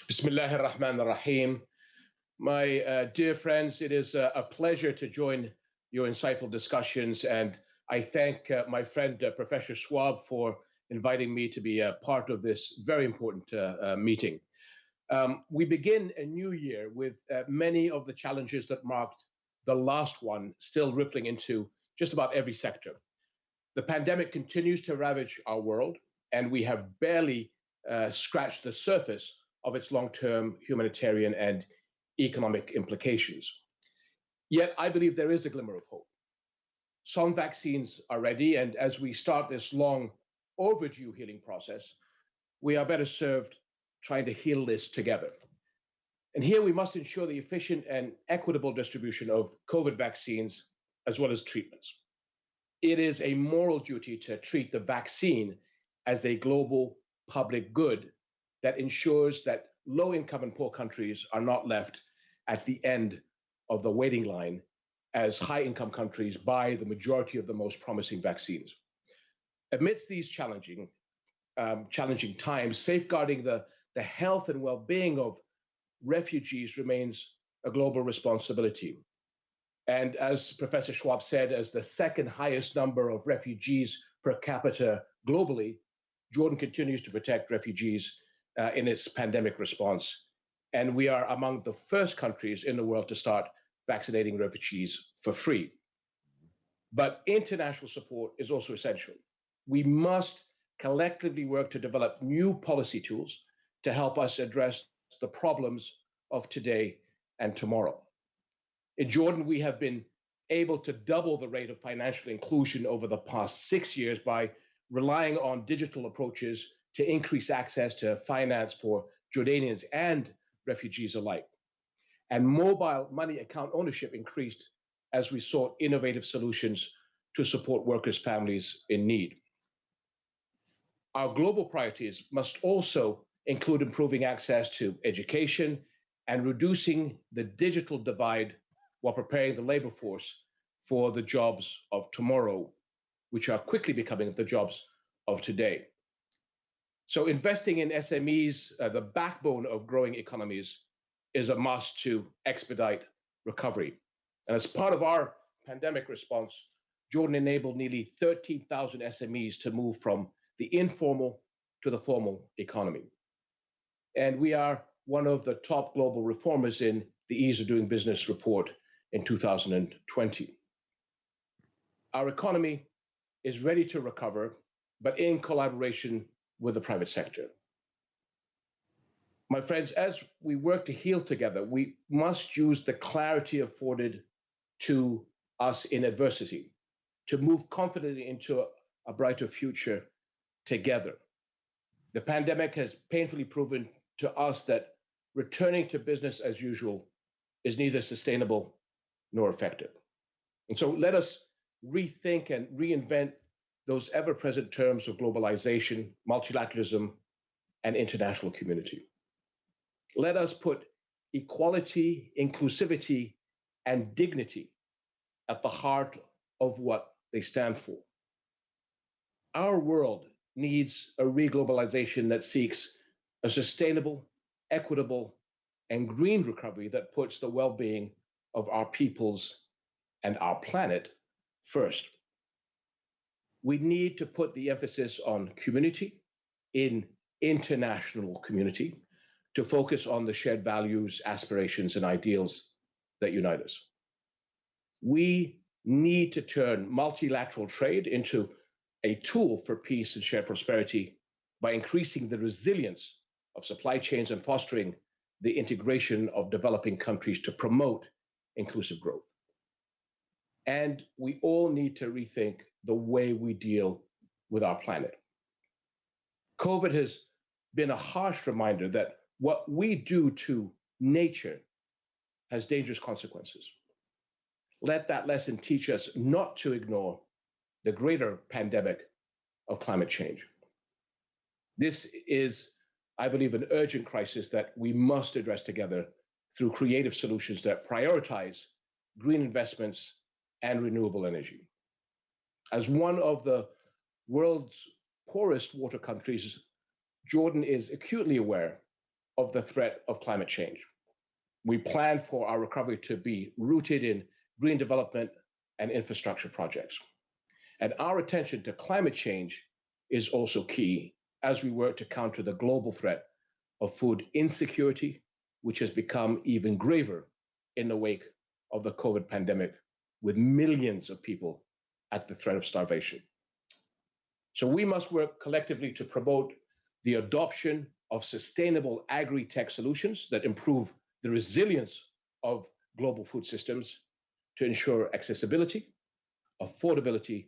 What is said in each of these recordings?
Bismillah ar-Rahman ar-Rahim. My dear friends, it is a pleasure to join your insightful discussions, and I thank my friend Professor Schwab for inviting me to be a part of this very important meeting. We begin a new year with many of the challenges that marked the last one still rippling into just about every sector. The pandemic continues to ravage our world, and we have barely scratched the surface of its long-term humanitarian and economic implications. Yet I believe there is a glimmer of hope. Some vaccines are ready, and as we start this long overdue healing process, we are better served trying to heal this together. And here we must ensure the efficient and equitable distribution of COVID vaccines as well as treatments. It is a moral duty to treat the vaccine as a global public good that ensures that low-income and poor countries are not left at the end of the waiting line as high-income countries buy the majority of the most promising vaccines. Amidst these challenging times, safeguarding the health and well-being of refugees remains a global responsibility. And as Professor Schwab said, as the second highest number of refugees per capita globally, Jordan continues to protect refugees in its pandemic response. And we are among the first countries in the world to start vaccinating refugees for free. But international support is also essential. We must collectively work to develop new policy tools to help us address the problems of today and tomorrow. In Jordan, we have been able to double the rate of financial inclusion over the past 6 years by relying on digital approaches to increase access to finance for Jordanians and refugees alike. And mobile money account ownership increased as we sought innovative solutions to support workers' families in need. Our global priorities must also include improving access to education and reducing the digital divide while preparing the labor force for the jobs of tomorrow, which are quickly becoming the jobs of today. So investing in SMEs, the backbone of growing economies, is a must to expedite recovery. And as part of our pandemic response, Jordan enabled nearly 13,000 SMEs to move from the informal to the formal economy. And we are one of the top global reformers in the Ease of Doing Business report in 2020. Our economy is ready to recover, but in collaboration with the private sector. My friends, as we work to heal together, we must use the clarity afforded to us in adversity to move confidently into a brighter future together. The pandemic has painfully proven to us that returning to business as usual is neither sustainable nor effective. And so let us rethink and reinvent those ever-present terms of globalization, multilateralism, and international community. Let us put equality, inclusivity, and dignity at the heart of what they stand for. Our world needs a reglobalization that seeks a sustainable, equitable, and green recovery that puts the well-being of our peoples and our planet first. We need to put the emphasis on community in international community to focus on the shared values, aspirations, and ideals that unite us. We need to turn multilateral trade into a tool for peace and shared prosperity by increasing the resilience of supply chains and fostering the integration of developing countries to promote inclusive growth. And we all need to rethink the way we deal with our planet. COVID has been a harsh reminder that what we do to nature has dangerous consequences. Let that lesson teach us not to ignore the greater pandemic of climate change. This is, I believe, an urgent crisis that we must address together through creative solutions that prioritize green investments and renewable energy. As one of the world's poorest water countries, Jordan is acutely aware of the threat of climate change. We plan for our recovery to be rooted in green development and infrastructure projects. And our attention to climate change is also key as we work to counter the global threat of food insecurity, which has become even graver in the wake of the COVID pandemic, with millions of people at the threat of starvation. So we must work collectively to promote the adoption of sustainable agri-tech solutions that improve the resilience of global food systems to ensure accessibility, affordability,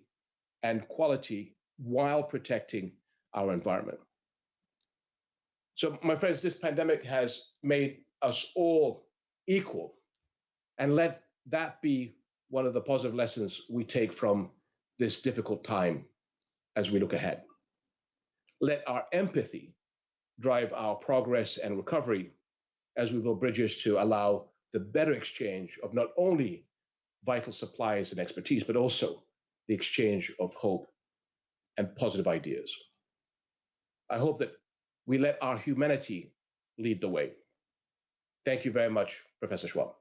and quality while protecting our environment. So, my friends, this pandemic has made us all equal, and let that be one of the positive lessons we take from this difficult time as we look ahead. Let our empathy drive our progress and recovery as we build bridges to allow the better exchange of not only vital supplies and expertise, but also the exchange of hope and positive ideas. I hope that we let our humanity lead the way. Thank you very much, Professor Schwab.